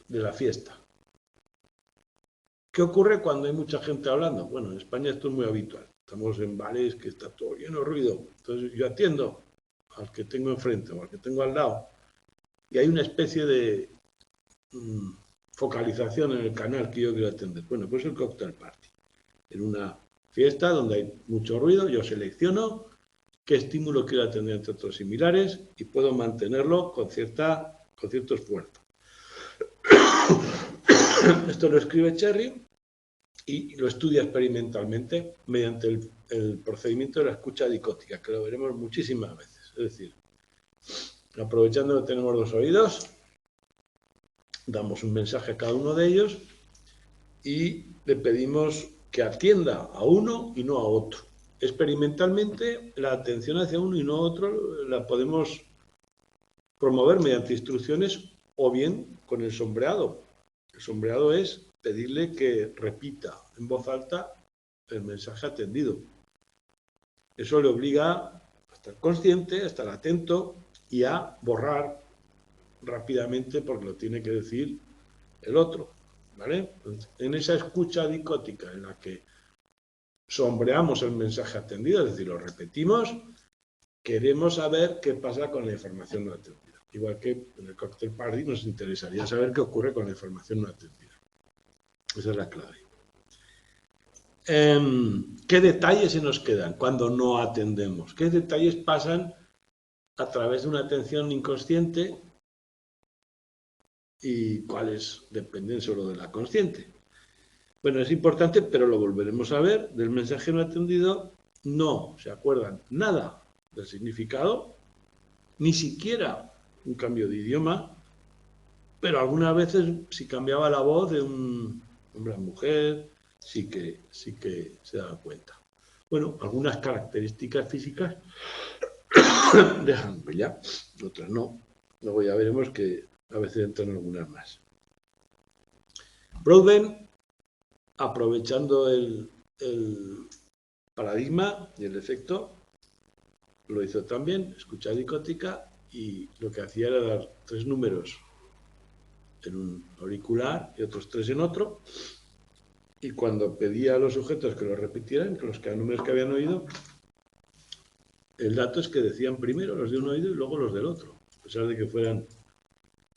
de la fiesta. ¿Qué ocurre cuando hay mucha gente hablando? Bueno, en España esto es muy habitual. Estamos en bares que está todo lleno de ruido. Entonces yo atiendo al que tengo enfrente o al que tengo al lado y hay una especie de focalización en el canal que yo quiero atender. Bueno, pues el cocktail party. En una fiesta donde hay mucho ruido, yo selecciono qué estímulo quiero atender entre otros similares y puedo mantenerlo con cierto esfuerzo. Esto lo escribe Cherry y lo estudia experimentalmente mediante el procedimiento de la escucha dicótica, que lo veremos muchísimas veces. Es decir, aprovechando que tenemos dos oídos, damos un mensaje a cada uno de ellos y le pedimos que atienda a uno y no a otro. Experimentalmente, la atención hacia uno y no a otro la podemos promover mediante instrucciones o bien con el sombreado. El sombreado es pedirle que repita en voz alta el mensaje atendido. Eso le obliga a estar consciente, a estar atento y a borrar rápidamente porque lo tiene que decir el otro. ¿Vale? En esa escucha dicótica en la que sombreamos el mensaje atendido, es decir, lo repetimos, queremos saber qué pasa con la información no atendida. Igual que en el cocktail party nos interesaría saber qué ocurre con la información no atendida. Esa es la clave. ¿Qué detalles se nos quedan cuando no atendemos? ¿Qué detalles pasan a través de una atención inconsciente y cuáles dependen solo de la consciente? Bueno, es importante, pero lo volveremos a ver. Del mensaje no atendido no se acuerdan nada del significado, ni siquiera un cambio de idioma, pero algunas veces si cambiaba la voz de un hombre a mujer, sí que se dan cuenta. Bueno, algunas características físicas dejan huella, otras no. Luego ya veremos que a veces entran algunas más. Broadbent, aprovechando el paradigma y el efecto, lo hizo también, escucha dicótica, y lo que hacía era dar 3 números en un auricular y otros 3 en otro, y cuando pedía a los sujetos que lo repitieran, que los números que habían oído, el dato es que decían primero los de un oído y luego los del otro, a pesar de que fueran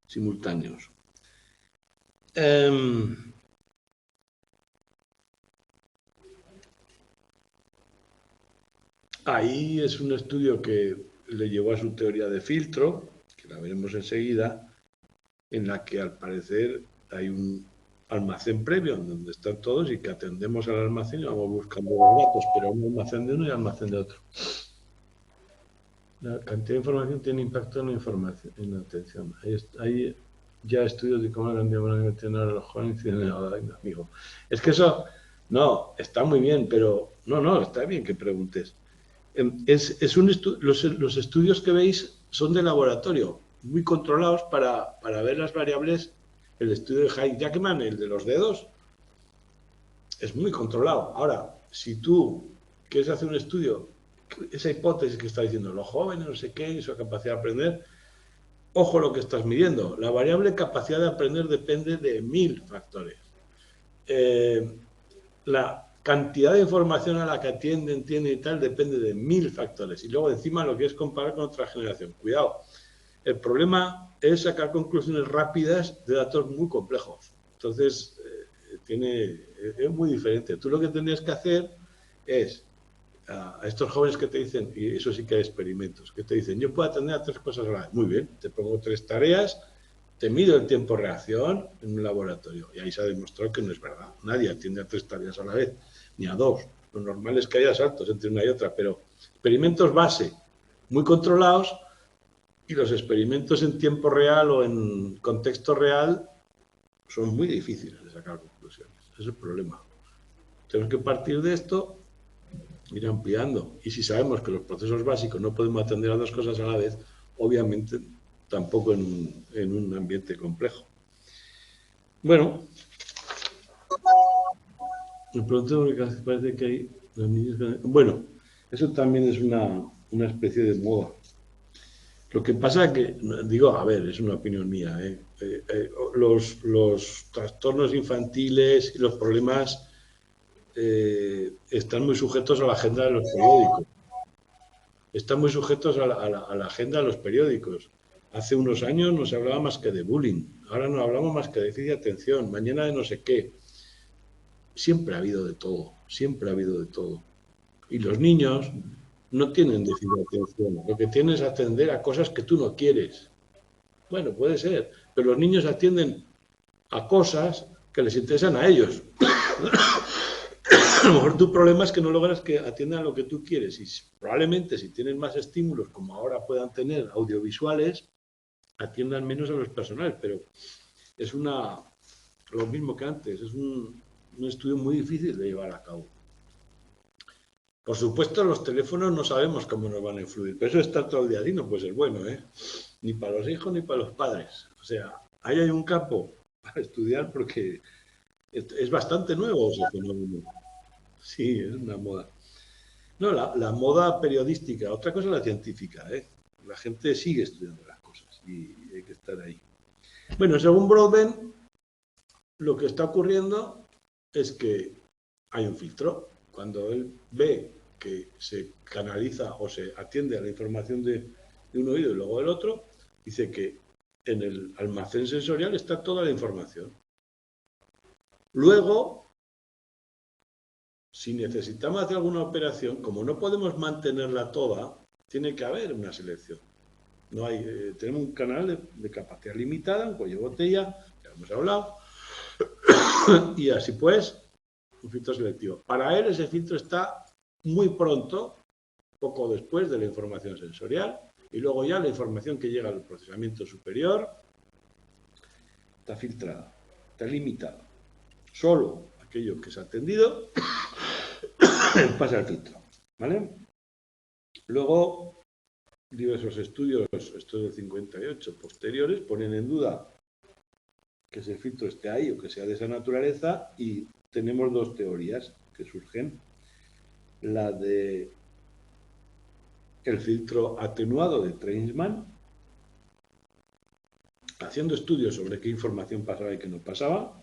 simultáneos. Ahí es un estudio que le llevó a su teoría de filtro, que la veremos enseguida, en la que al parecer hay un almacén previo donde están todos y que atendemos al almacén y vamos buscando los datos, pero un almacén de uno y almacén de otro. La cantidad de información tiene impacto en la información, en la atención. Hay ya estudios de cómo la cantidad de información a los jóvenes inciden en el amigo. Es que eso, no, está muy bien, pero no, está bien que preguntes. Los estudios que veis son de laboratorio, muy controlados para ver las variables. El estudio de Hayek-Jackman, el de los dedos, es muy controlado. Ahora, si tú quieres hacer un estudio, esa hipótesis que está diciendo los jóvenes, no sé qué, su capacidad de aprender, ojo lo que estás midiendo. La variable capacidad de aprender depende de 1000 factores. La cantidad de información a la que entiende y tal depende de 1000 factores. Y luego encima lo quieres comparar con otra generación. Cuidado. El problema es sacar conclusiones rápidas de datos muy complejos. Entonces, es muy diferente. Tú lo que tendrías que hacer es a estos jóvenes que te dicen, y eso sí que hay experimentos, que te dicen, yo puedo atender a 3 cosas a la vez. Muy bien, te pongo 3 tareas, te mido el tiempo de reacción en un laboratorio. Y ahí se ha demostrado que no es verdad. Nadie atiende a 3 tareas a la vez, ni a 2. Lo normal es que haya saltos entre una y otra, pero experimentos base muy controlados y los experimentos en tiempo real o en contexto real son muy difíciles de sacar conclusiones. Ese es el problema. Tenemos que partir de esto, ir ampliando. Y si sabemos que los procesos básicos no podemos atender a 2 cosas a la vez, obviamente tampoco en un ambiente complejo. Bueno, me pregunto porque parece que hay los niños. Bueno, eso también es una especie de moda. Lo que pasa es que, digo, a ver, es una opinión mía, los trastornos infantiles y los problemas están muy sujetos a la agenda de los periódicos. Están muy sujetos a la agenda de los periódicos. Hace unos años no se hablaba más que de bullying, ahora no hablamos más que de déficit de atención, mañana de no sé qué. Siempre ha habido de todo, siempre ha habido de todo. Y los niños no tienen déficit de atención, lo que tienen es atender a cosas que tú no quieres. Bueno, puede ser, pero los niños atienden a cosas que les interesan a ellos. A lo mejor tu problema es que no logras que atiendan a lo que tú quieres y probablemente si tienen más estímulos como ahora puedan tener audiovisuales, atiendan menos a los personales, pero es lo mismo que antes, es un estudio muy difícil de llevar a cabo. Por supuesto, los teléfonos no sabemos cómo nos van a influir, pero eso está todo el día así, no puede ser bueno, ni para los hijos ni para los padres. O sea, ahí hay un campo para estudiar porque es bastante nuevo ese fenómeno. Sí, es una moda. No, la moda periodística, otra cosa es la científica, ¿eh? La gente sigue estudiando las cosas y hay que estar ahí. Bueno, según Broadbent, lo que está ocurriendo es que hay un filtro. Cuando él ve que se canaliza o se atiende a la información de un oído y luego del otro, dice que en el almacén sensorial está toda la información. Luego, si necesitamos hacer alguna operación, como no podemos mantenerla toda, tiene que haber una selección. No hay, tenemos un canal de capacidad limitada, un cuello de botella, ya hemos hablado, y así pues, un filtro selectivo. Para él ese filtro está muy pronto, poco después de la información sensorial, y luego ya la información que llega al procesamiento superior está filtrada, está limitada. Solo aquello que se ha atendido pasa al filtro, ¿vale? Luego, diversos estudios, estos del 58 posteriores, ponen en duda que ese filtro esté ahí o que sea de esa naturaleza y tenemos dos teorías que surgen. La de el filtro atenuado de Treisman, haciendo estudios sobre qué información pasaba y qué no pasaba,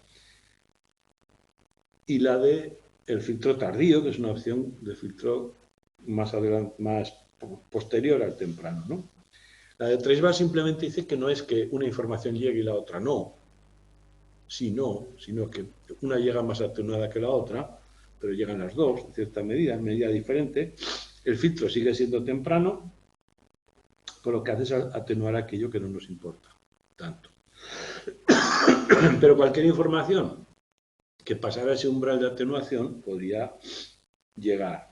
y la de el filtro tardío, que es una opción de filtro más posterior al temprano, ¿no? La de Treisman simplemente dice que no es que una información llegue y la otra no, sino que una llega más atenuada que la otra, pero llegan las dos en cierta medida, en medida diferente. El filtro sigue siendo temprano, con lo que hace es atenuar aquello que no nos importa tanto. Pero cualquier información que pasara ese umbral de atenuación podría llegar.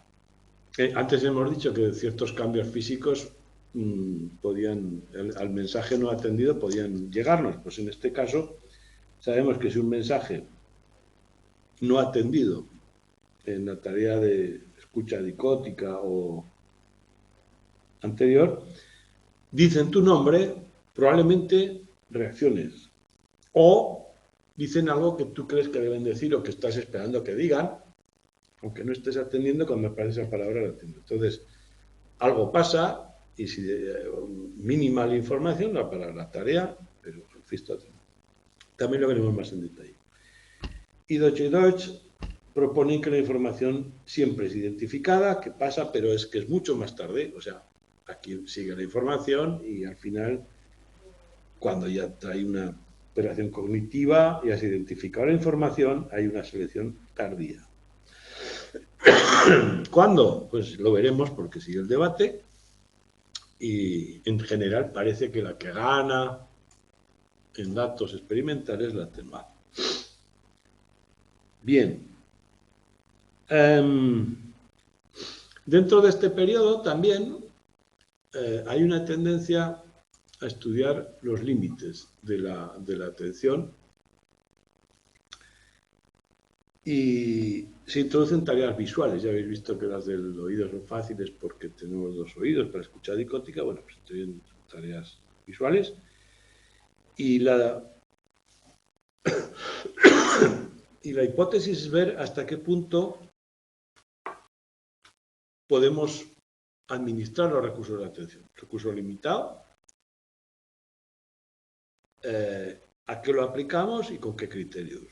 Antes hemos dicho que ciertos cambios físicos podían, al mensaje no atendido podían llegarnos. Pues en este caso sabemos que si un mensaje no atendido en la tarea de escucha dicótica o anterior, dicen tu nombre, probablemente reacciones. O dicen algo que tú crees que deben decir o que estás esperando que digan, aunque no estés atendiendo, cuando aparece esa palabra la atiendo. Entonces, algo pasa y si mínima la información para la tarea, pero fisto también lo veremos más en detalle. Y Deutsch proponen que la información siempre es identificada, que pasa, pero es que es mucho más tarde. O sea, aquí sigue la información y al final, cuando ya trae una operación cognitiva y has identificado la información, hay una selección tardía. ¿Cuándo? Pues lo veremos porque sigue el debate y en general parece que la que gana en datos experimentales es la atenuada. Bien. Dentro de este periodo también hay una tendencia a estudiar los límites de la atención y se introducen tareas visuales. Ya habéis visto que las del oído son fáciles porque tenemos dos oídos para escuchar dicótica. Bueno, pues introducen tareas visuales y la hipótesis es ver hasta qué punto podemos administrar los recursos de atención. Recurso limitado, ¿A qué lo aplicamos y con qué criterios?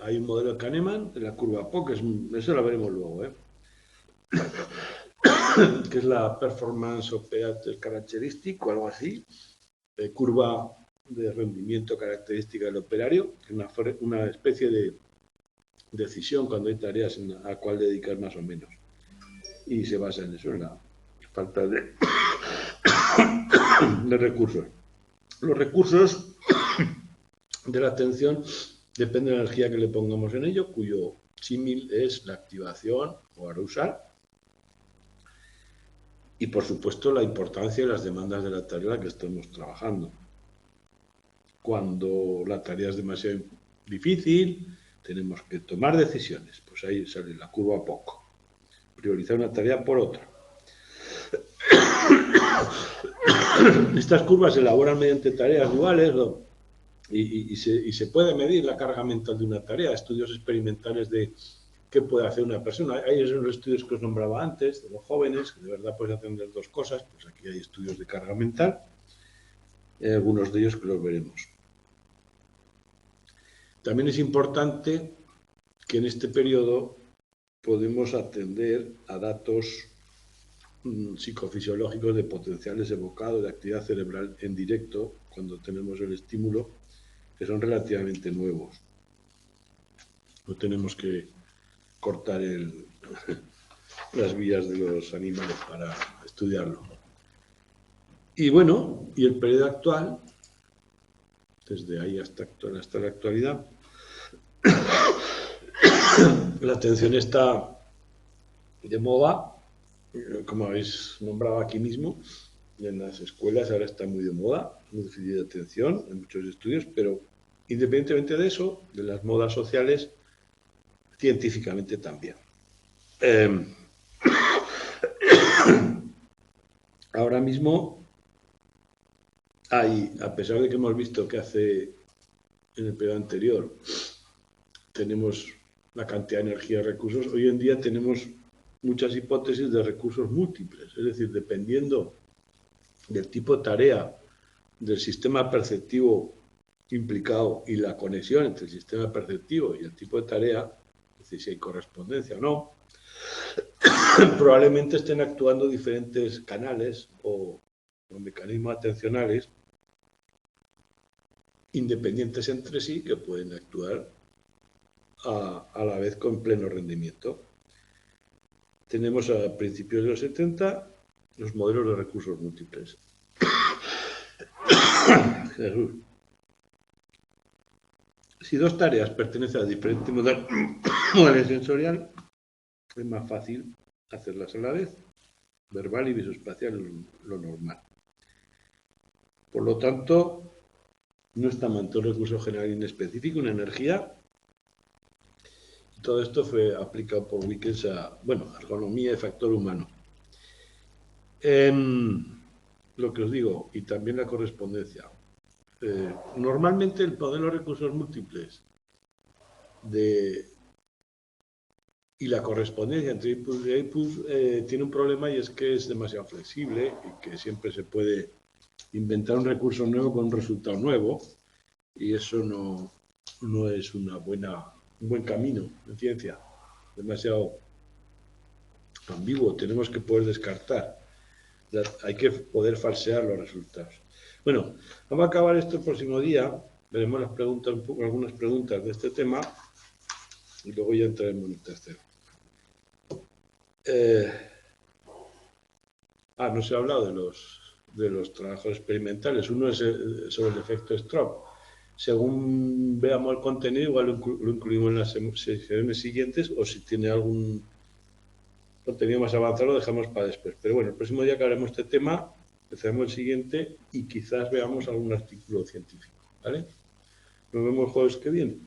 Hay un modelo de Kahneman de la curva POC, eso lo veremos luego, que es la Performance Operator Characteristic o algo así, curva de rendimiento característica del operario, que es una especie de decisión cuando hay tareas a cuál dedicar más o menos. Y se basa en eso, en la falta de recursos. Los recursos de la atención dependen de la energía que le pongamos en ello, cuyo símil es la activación o arousal. Y, por supuesto, la importancia y las demandas de la tarea en la que estamos trabajando. Cuando la tarea es demasiado difícil, tenemos que tomar decisiones. Pues ahí sale la curva POC. Priorizar una tarea por otra. Estas curvas se elaboran mediante tareas duales y se puede medir la carga mental de una tarea. Estudios experimentales de qué puede hacer una persona. Hay esos estudios que os nombraba antes, de los jóvenes, que de verdad puedes aprender dos cosas. Pues aquí hay estudios de carga mental. Hay algunos de ellos que los veremos. También es importante que en este periodo podemos atender a datos psicofisiológicos de potenciales evocados de actividad cerebral en directo cuando tenemos el estímulo, que son relativamente nuevos. No tenemos que cortar las vías de los animales para estudiarlo. Y bueno, y el periodo actual, desde ahí hasta la actualidad, la atención está de moda, como habéis nombrado aquí mismo, en las escuelas ahora está muy de moda, muy difícil de atención en muchos estudios, pero independientemente de eso, de las modas sociales, científicamente también. Ahora mismo hay, a pesar de que hemos visto que hace en el periodo anterior tenemos la cantidad de energía y recursos, hoy en día tenemos muchas hipótesis de recursos múltiples, es decir, dependiendo del tipo de tarea, del sistema perceptivo implicado y la conexión entre el sistema perceptivo y el tipo de tarea, es decir, si hay correspondencia o no, probablemente estén actuando diferentes canales o mecanismos atencionales independientes entre sí que pueden actuar a la vez con pleno rendimiento. Tenemos a principios de los 70 los modelos de recursos múltiples. Jesús. Si dos tareas pertenecen a diferentes modalidades sensorial, es más fácil hacerlas a la vez. Verbal y visoespacial es lo normal. Por lo tanto, no está manto un recurso general inespecífico, una energía. Todo esto fue aplicado por Wickens a, ergonomía y factor humano. Lo que os digo, y también la correspondencia. Normalmente el modelo de recursos múltiples y la correspondencia entre input y output tiene un problema, y es que es demasiado flexible y que siempre se puede inventar un recurso nuevo con un resultado nuevo, y eso no es un buen camino en ciencia. Demasiado ambiguo, tenemos que poder descartar. Hay que poder falsear los resultados. Bueno, vamos a acabar esto el próximo día. Veremos algunas preguntas de este tema y luego ya entraremos en el tercero. No se ha hablado de los trabajos experimentales. Uno es sobre el efecto Stroop. Según veamos el contenido, igual lo incluimos en las sesiones siguientes, o si tiene algún contenido más avanzado lo dejamos para después. Pero bueno, el próximo día que haremos este tema, empezaremos el siguiente y quizás veamos algún artículo científico. ¿Vale? Nos vemos el jueves que viene.